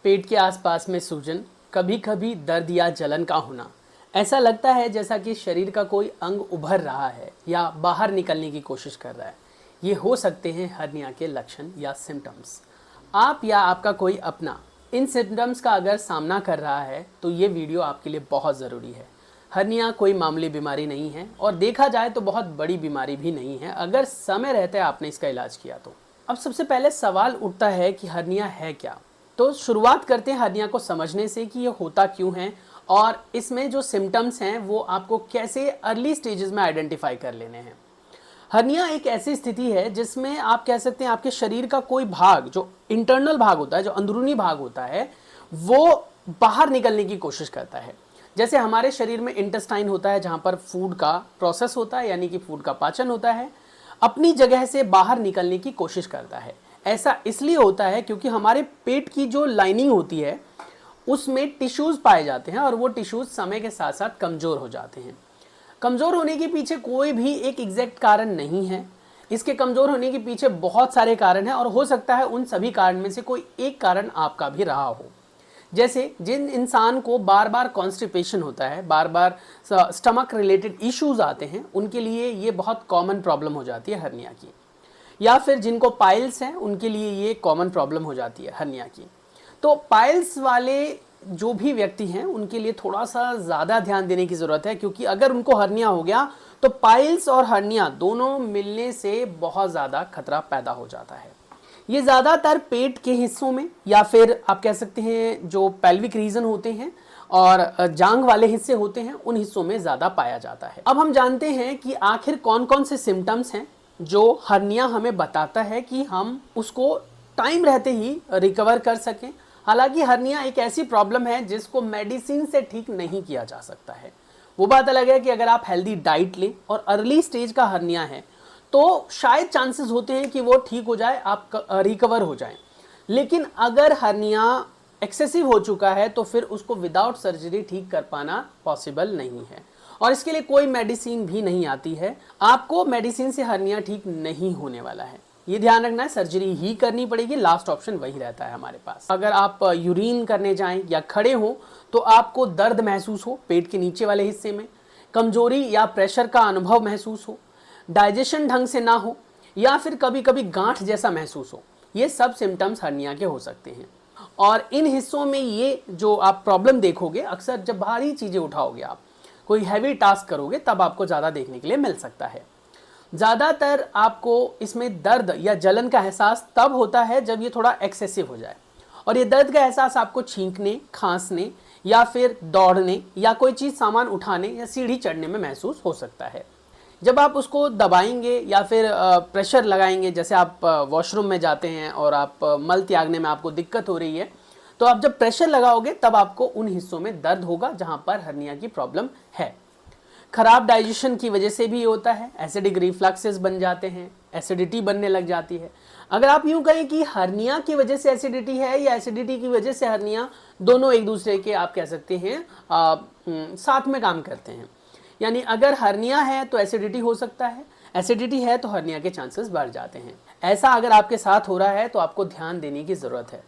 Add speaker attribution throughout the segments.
Speaker 1: पेट के आसपास में सूजन, कभी कभी दर्द या जलन का होना। ऐसा लगता है जैसा कि शरीर का कोई अंग उभर रहा है या बाहर निकलने की कोशिश कर रहा है। ये हो सकते हैं हर्निया के लक्षण या सिम्टम्स। आप या आपका कोई अपना इन सिम्टम्स का अगर सामना कर रहा है तो ये वीडियो आपके लिए बहुत ज़रूरी है। हर्निया कोई मामूली बीमारी नहीं है और देखा जाए तो बहुत बड़ी बीमारी भी नहीं है अगर समय रहते आपने इसका इलाज किया तो। अब सबसे पहले सवाल उठता है कि हर्निया है क्या। तो शुरुआत करते हैं हर्निया को समझने से कि ये होता क्यों है और इसमें जो सिम्टम्स हैं वो आपको कैसे अर्ली स्टेजेस में आइडेंटिफाई कर लेने हैं। हर्निया एक ऐसी स्थिति है जिसमें आप कह सकते हैं आपके शरीर का कोई भाग, जो इंटरनल भाग होता है, जो अंदरूनी भाग होता है, वो बाहर निकलने की कोशिश करता है। जैसे हमारे शरीर में इंटेस्टाइन होता है जहाँ पर फूड का प्रोसेस होता है, यानी कि फूड का पाचन होता है, अपनी जगह से बाहर निकलने की कोशिश करता है। ऐसा इसलिए होता है क्योंकि हमारे पेट की जो लाइनिंग होती है उसमें टिश्यूज़ पाए जाते हैं और वो टिश्यूज़ समय के साथ साथ कमज़ोर हो जाते हैं। कमज़ोर होने के पीछे कोई भी एक एग्जैक्ट कारण नहीं है। इसके कमज़ोर होने के पीछे बहुत सारे कारण हैं और हो सकता है उन सभी कारण में से कोई एक कारण आपका भी रहा हो। जैसे जिन इंसान को बार बार कॉन्स्टिपेशन होता है, बार बार स्टमक रिलेटेड इश्यूज़ आते हैं, उनके लिए ये बहुत कॉमन प्रॉब्लम हो जाती है हर्निया की। या फिर जिनको पाइल्स हैं उनके लिए ये कॉमन प्रॉब्लम हो जाती है हर्निया की। तो पाइल्स वाले जो भी व्यक्ति हैं उनके लिए थोड़ा सा ज़्यादा ध्यान देने की ज़रूरत है, क्योंकि अगर उनको हर्निया हो गया तो पाइल्स और हर्निया दोनों मिलने से बहुत ज़्यादा खतरा पैदा हो जाता है। ये ज़्यादातर पेट के हिस्सों में या फिर आप कह सकते हैं जो पेल्विक रीजन होते हैं और जांघ वाले हिस्से होते हैं उन हिस्सों में ज़्यादा पाया जाता है। अब हम जानते हैं कि आखिर कौन कौन से सिम्टम्स हैं जो हर्निया हमें बताता है कि हम उसको टाइम रहते ही रिकवर कर सकें। हालांकि हर्निया एक ऐसी प्रॉब्लम है जिसको मेडिसिन से ठीक नहीं किया जा सकता है। वो बात अलग है कि अगर आप हेल्दी डाइट लें और अर्ली स्टेज का हर्निया है तो शायद चांसेस होते हैं कि वो ठीक हो जाए, आप रिकवर हो जाएं। लेकिन अगर हर्निया एक्सेसिव हो चुका है तो फिर उसको विदाउट सर्जरी ठीक कर पाना पॉसिबल नहीं है और इसके लिए कोई मेडिसिन भी नहीं आती है। आपको मेडिसिन से हर्निया ठीक नहीं होने वाला है, ये ध्यान रखना है, सर्जरी ही करनी पड़ेगी। लास्ट ऑप्शन वही रहता है हमारे पास। अगर आप यूरिन करने जाएं या खड़े हो तो आपको दर्द महसूस हो पेट के नीचे वाले हिस्से में, कमजोरी या प्रेशर का अनुभव महसूस हो, डाइजेशन ढंग से ना हो या फिर कभी कभी गांठ जैसा महसूस हो, ये सब सिम्टम्स हर्निया के हो सकते हैं। और इन हिस्सों में ये जो आप प्रॉब्लम देखोगे अक्सर जब भारी चीज़ें उठाओगे, आप कोई हैवी टास्क करोगे, तब आपको ज़्यादा देखने के लिए मिल सकता है। ज़्यादातर आपको इसमें दर्द या जलन का एहसास तब होता है जब ये थोड़ा एक्सेसिव हो जाए और ये दर्द का एहसास आपको छींकने, खांसने या फिर दौड़ने या कोई चीज़ सामान उठाने या सीढ़ी चढ़ने में महसूस हो सकता है। जब आप उसको दबाएंगे या फिर प्रेशर लगाएंगे, जैसे आप वॉशरूम में जाते हैं और आप मल त्यागने में आपको दिक्कत हो रही है, तो आप जब प्रेशर लगाओगे तब आपको उन हिस्सों में दर्द होगा जहाँ पर हर्निया की प्रॉब्लम है। खराब डाइजेशन की वजह से भी होता है, एसिडिक रिफ्लक्सेस बन जाते हैं, एसिडिटी बनने लग जाती है। अगर आप यूँ कहें कि हर्निया की वजह से एसिडिटी है या एसिडिटी की वजह से हर्निया, दोनों एक दूसरे के आप कह सकते हैं साथ में काम करते हैं। यानी अगर हर्निया है तो एसिडिटी हो सकता है, एसिडिटी है तो हर्निया के चांसेस बढ़ जाते हैं। ऐसा अगर आपके साथ हो रहा है तो आपको ध्यान देने की ज़रूरत है।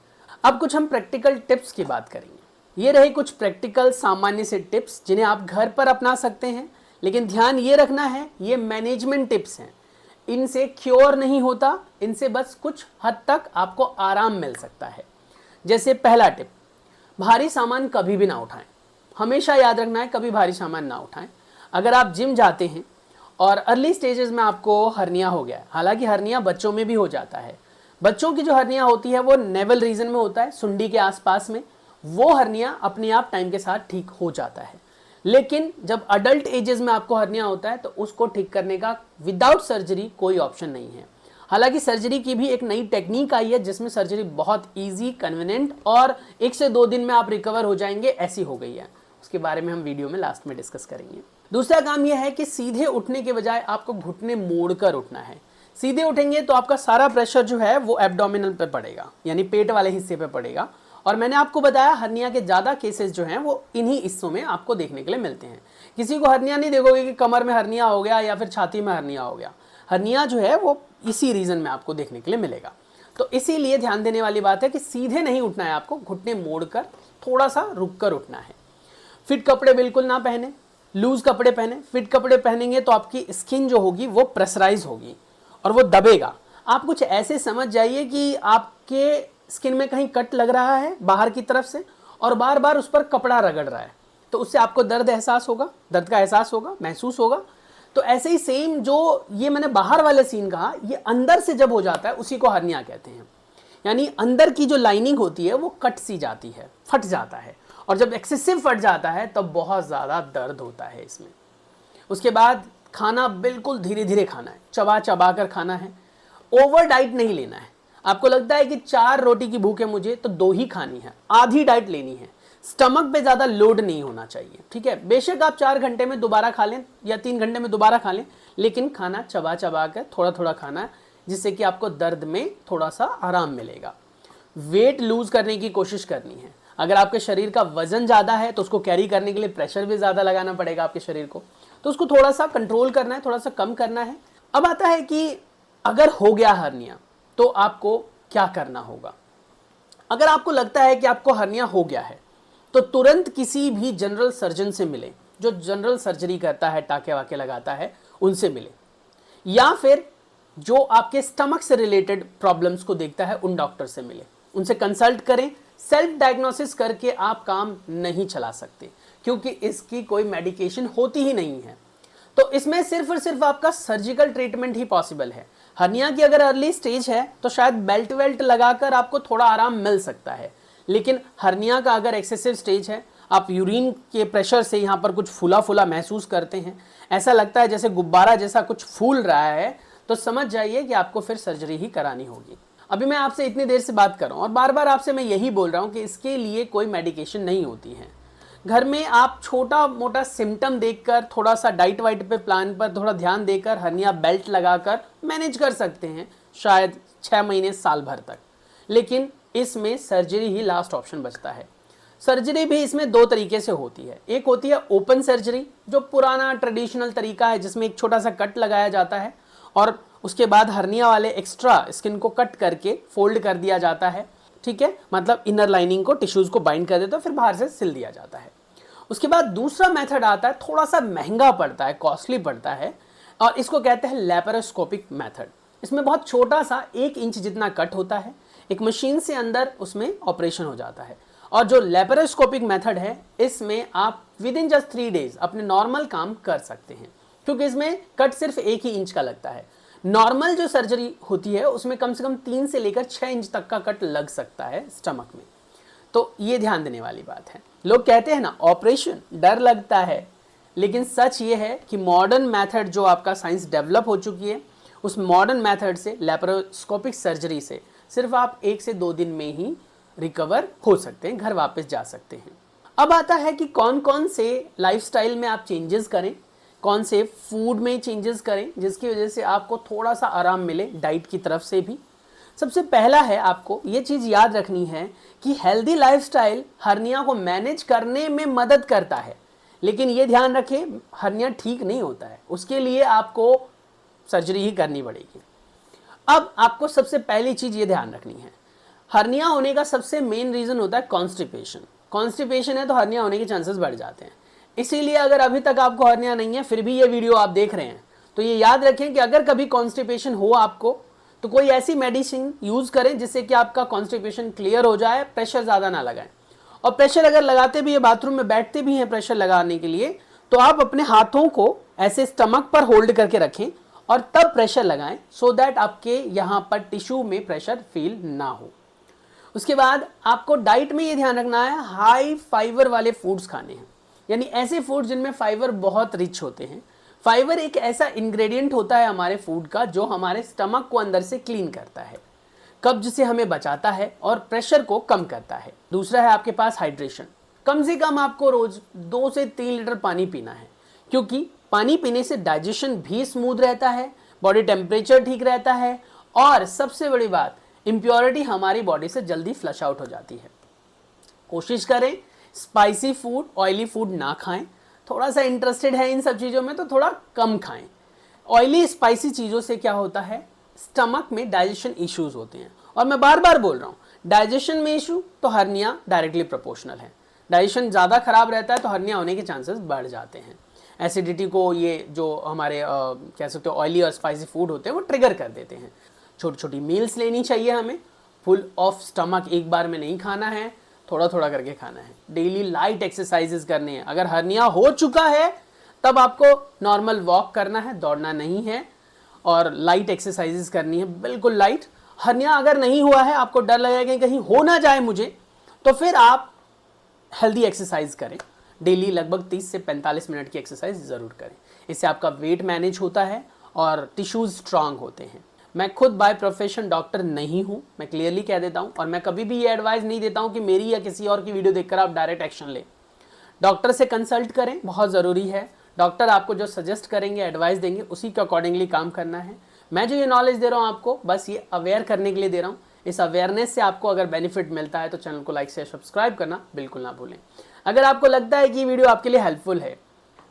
Speaker 1: अब कुछ हम प्रैक्टिकल टिप्स की बात करेंगे। ये रहे कुछ प्रैक्टिकल सामान्य से टिप्स जिन्हें आप घर पर अपना सकते हैं, लेकिन ध्यान ये रखना है ये मैनेजमेंट टिप्स हैं, इनसे क्योर नहीं होता, इनसे बस कुछ हद तक आपको आराम मिल सकता है। जैसे पहला टिप, भारी सामान कभी भी ना उठाएं। हमेशा याद रखना है कभी भारी सामान ना उठाएं। अगर आप जिम जाते हैं और अर्ली स्टेजेस में आपको हर्निया हो गया है, हालांकि हर्निया बच्चों में भी हो जाता है, बच्चों की जो हर्निया होती है वो नेवल रीजन में होता है, सुंडी के आसपास में, वो हर्निया अपने आप टाइम के साथ ठीक हो जाता है। लेकिन जब अडल्ट एजेस में आपको हर्निया होता है तो उसको ठीक करने का विदाउट सर्जरी कोई ऑप्शन नहीं है। हालांकि सर्जरी की भी एक नई टेक्निक आई है जिसमें सर्जरी बहुत इजी, कन्वीनियंट और 1 से 2 दिन में आप रिकवर हो जाएंगे, ऐसी हो गई है। उसके बारे में हम वीडियो में लास्ट में डिस्कस करेंगे। दूसरा काम यह है कि सीधे उठने के बजाय आपको घुटने मोड़कर उठना है। सीधे उठेंगे तो आपका सारा प्रेशर जो है वो एब्डोमिनल पे पड़ेगा, यानी पेट वाले हिस्से पे पड़ेगा। और मैंने आपको बताया हर्निया के ज़्यादा केसेस जो हैं वो इन्हीं हिस्सों में आपको देखने के लिए मिलते हैं। किसी को हर्निया नहीं देखोगे कि कमर में हर्निया हो गया या फिर छाती में हर्निया हो गया। हर्निया जो है वो इसी रीजन में आपको देखने के लिए मिलेगा। तो इसीलिए ध्यान देने वाली बात है कि सीधे नहीं उठना है, आपको घुटने मोड़कर थोड़ा सा रुक कर उठना है। फिट कपड़े बिल्कुल ना पहने, लूज कपड़े पहने। फिट कपड़े पहनेंगे तो आपकी स्किन जो होगी वो प्रेशराइज होगी और वो दबेगा। आप कुछ ऐसे समझ जाइए कि आपके स्किन में कहीं कट लग रहा है बाहर की तरफ से और बार बार उस पर कपड़ा रगड़ रहा है, तो उससे आपको दर्द एहसास होगा, दर्द का एहसास होगा, महसूस होगा। तो ऐसे ही सेम जो ये मैंने बाहर वाले सीन कहा, ये अंदर से जब हो जाता है उसी को हर्निया कहते हैं। यानी अंदर की जो लाइनिंग होती है वो कट सी जाती है, फट जाता है, और जब एक्सेसिव फट जाता है तब बहुत ज़्यादा दर्द होता है इसमें। उसके बाद खाना बिल्कुल धीरे धीरे खाना है, चबा चबा कर खाना है, ओवर डाइट नहीं लेना है। आपको लगता है कि 4 रोटी की भूख है मुझे तो 2 ही खानी है, आधी डाइट लेनी है। स्टमक पे ज़्यादा लोड नहीं होना चाहिए, ठीक है। बेशक आप 4 घंटे में दोबारा खा लें या 3 घंटे में दोबारा खा लें, लेकिन खाना चबा चबा कर थोड़ा थोड़ा खाना है, जिससे कि आपको दर्द में थोड़ा सा आराम मिलेगा। वेट लूज करने की कोशिश करनी है। अगर आपके शरीर का वजन ज़्यादा है तो उसको कैरी करने के लिए प्रेशर भी ज़्यादा लगाना पड़ेगा आपके शरीर को, तो उसको थोड़ा सा कंट्रोल करना है, थोड़ा सा कम करना है। अब आता है कि अगर हो गया हर्निया तो आपको क्या करना होगा। अगर आपको लगता है कि आपको हर्निया हो गया है तो तुरंत किसी भी जनरल सर्जन से मिले, जो जनरल सर्जरी करता है, टाके वाके लगाता है, उनसे मिले, या फिर जो आपके स्टमक से रिलेटेड प्रॉब्लम्स को देखता है उन डॉक्टर से मिले, उनसे कंसल्ट करें। सेल्फ डायग्नोसिस करके आप काम नहीं चला सकते, क्योंकि इसकी कोई मेडिकेशन होती ही नहीं है। तो इसमें सिर्फ और सिर्फ आपका सर्जिकल ट्रीटमेंट ही पॉसिबल है। हर्निया की अगर अर्ली स्टेज है तो शायद बेल्ट वेल्ट लगाकर आपको थोड़ा आराम मिल सकता है, लेकिन हर्निया का अगर एक्सेसिव स्टेज है, आप यूरिन के प्रेशर से यहाँ पर कुछ फूला फूला महसूस करते हैं, ऐसा लगता है जैसे गुब्बारा जैसा कुछ फूल रहा है, तो समझ जाइए कि आपको फिर सर्जरी ही करानी होगी। अभी मैं आपसे इतनी देर से बात कर रहा हूँ और बार बार आपसे मैं यही बोल रहा हूँ कि इसके लिए कोई मेडिकेशन नहीं होती है। घर में आप छोटा मोटा सिम्टम देखकर, थोड़ा सा डाइट वाइट पे प्लान पर थोड़ा ध्यान देकर हर्निया बेल्ट लगाकर मैनेज कर सकते हैं, शायद 6 महीने साल भर तक। लेकिन इसमें सर्जरी ही लास्ट ऑप्शन बचता है। सर्जरी भी इसमें 2 तरीके से होती है। एक होती है ओपन सर्जरी, जो पुराना ट्रेडिशनल तरीका है, जिसमें एक छोटा सा कट लगाया जाता है और उसके बाद हर्निया वाले एक्स्ट्रा स्किन को कट करके फोल्ड कर दिया जाता है, ठीक है। मतलब इनर लाइनिंग को, टिश्यूज को बाइंड कर देता है, फिर बाहर से सिल दिया जाता है। उसके बाद दूसरा मेथड आता है, थोड़ा सा महंगा पड़ता है, कॉस्टली पड़ता है, और इसको कहते हैं लैप्रोस्कोपिक मेथड। इसमें बहुत छोटा सा 1 इंच जितना कट होता है, एक मशीन से अंदर उसमें ऑपरेशन हो जाता है। और जो लैप्रोस्कोपिक मेथड है, इसमें आप विद इन जस्ट 3 डेज अपने नॉर्मल काम कर सकते हैं, क्योंकि इसमें कट सिर्फ 1 ही इंच का लगता है। नॉर्मल जो सर्जरी होती है उसमें कम से कम 3 से लेकर 6 इंच तक का कट लग सकता है स्टमक में। तो ये ध्यान देने वाली बात है। लोग कहते हैं ना, ऑपरेशन डर लगता है, लेकिन सच ये है कि मॉडर्न मेथड जो आपका साइंस डेवलप हो चुकी है, उस मॉडर्न मेथड से, लैप्रोस्कोपिक सर्जरी से, सिर्फ आप 1 से 2 दिन में ही रिकवर हो सकते हैं, घर वापस जा सकते हैं। अब आता है कि कौन कौन से लाइफस्टाइल में आप चेंजेस करें, कौन से फूड में चेंजेस करें जिसकी वजह से आपको थोड़ा सा आराम मिले डाइट की तरफ से भी। सबसे पहला है, आपको ये चीज़ याद रखनी है कि हेल्दी लाइफस्टाइल हर्निया को मैनेज करने में मदद करता है, लेकिन ये ध्यान रखें हर्निया ठीक नहीं होता है, उसके लिए आपको सर्जरी ही करनी पड़ेगी। अब आपको सबसे पहली चीज़ ये ध्यान रखनी है, हर्निया होने का सबसे मेन रीज़न होता है कॉन्स्टिपेशन। कॉन्स्टिपेशन है तो हर्निया होने के चांसेस बढ़ जाते हैं। इसीलिए अगर अभी तक आपको हर्निया नहीं है, फिर भी ये वीडियो आप देख रहे हैं, तो ये याद रखें कि अगर कभी कॉन्स्टिपेशन हो आपको, तो कोई ऐसी मेडिसिन यूज़ करें जिससे कि आपका कॉन्स्टिपेशन क्लियर हो जाए, प्रेशर ज़्यादा ना लगाएं। और प्रेशर अगर लगाते भी है, बाथरूम में बैठते भी हैं प्रेशर लगाने के लिए, तो आप अपने हाथों को ऐसे स्टमक पर होल्ड करके रखें और तब प्रेशर लगाएं, सो दैट आपके यहाँ पर टिश्यू में प्रेशर फील ना हो। उसके बाद आपको डाइट में ये ध्यान रखना है, हाई फाइबर वाले फूड्स खाने हैं, यानी ऐसे फूड जिनमें फाइबर बहुत रिच होते हैं। फाइबर एक ऐसा इंग्रेडिएंट होता है हमारे फूड का जो हमारे स्टमक को अंदर से क्लीन करता है, कब्ज से हमें बचाता है और प्रेशर को कम करता है। दूसरा है आपके पास हाइड्रेशन। कम से कम आपको रोज 2 से 3 लीटर पानी पीना है, क्योंकि पानी पीने से डाइजेशन भी स्मूथ रहता है, बॉडी टेम्परेचर ठीक रहता है, और सबसे बड़ी बात, इम्प्योरिटी हमारी बॉडी से जल्दी फ्लश आउट हो जाती है। कोशिश करें स्पाइसी फूड, ऑयली फूड ना खाएं। थोड़ा सा इंटरेस्टेड है इन सब चीज़ों में तो थोड़ा कम खाएं। ऑयली स्पाइसी चीज़ों से क्या होता है, स्टमक में डाइजेशन इश्यूज होते हैं और मैं बार बार बोल रहा हूँ, डाइजेशन में इशू तो हर्निया डायरेक्टली प्रोपोर्शनल है। डाइजेशन ज़्यादा खराब रहता है तो हर्निया होने के चांसेस बढ़ जाते हैं। एसिडिटी को ये जो हमारे कह सकते हो ऑयली और स्पाइसी फूड होते हैं वो ट्रिगर कर देते हैं। छोटी छोटी मील्स लेनी चाहिए हमें, फुल ऑफ स्टमक एक बार में नहीं खाना है, थोड़ा थोड़ा करके खाना है। डेली लाइट एक्सरसाइजेस करनी है। अगर हर्निया हो चुका है तब आपको नॉर्मल वॉक करना है, दौड़ना नहीं है, और लाइट एक्सरसाइजेस करनी है, बिल्कुल लाइट। हर्निया अगर नहीं हुआ है, आपको डर लगेगा कि कहीं हो ना जाए मुझे, तो फिर आप हेल्दी एक्सरसाइज करें। डेली लगभग 30 से 45 मिनट की एक्सरसाइज ज़रूर करें। इससे आपका वेट मैनेज होता है और टिश्यूज़ स्ट्रांग होते हैं। मैं खुद बाय प्रोफेशन डॉक्टर नहीं हूँ, मैं क्लियरली कह देता हूँ, और मैं कभी भी ये एडवाइस नहीं देता हूँ कि मेरी या किसी और की वीडियो देखकर आप डायरेक्ट एक्शन लें। डॉक्टर से कंसल्ट करें, बहुत ज़रूरी है। डॉक्टर आपको जो सजेस्ट करेंगे, एडवाइस देंगे, उसी के अकॉर्डिंगली काम करना है। मैं जो ये नॉलेज दे रहा हूँ आपको, बस ये अवेयर करने के लिए दे रहा हूँ। इस अवेयरनेस से आपको अगर बेनिफिट मिलता है तो चैनल को लाइक शेयर सब्सक्राइब करना बिल्कुल ना भूलें। अगर आपको लगता है कि ये वीडियो आपके लिए हेल्पफुल है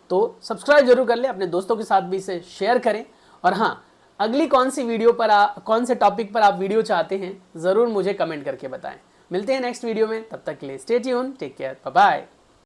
Speaker 1: तो सब्सक्राइब जरूर कर लें, अपने दोस्तों के साथ भी इसे शेयर करें। और हाँ, अगली कौन सी वीडियो पर कौन से टॉपिक पर आप वीडियो चाहते हैं ज़रूर मुझे कमेंट करके बताएं। मिलते हैं नेक्स्ट वीडियो में, तब तक के लिए stay tune, take care, bye bye.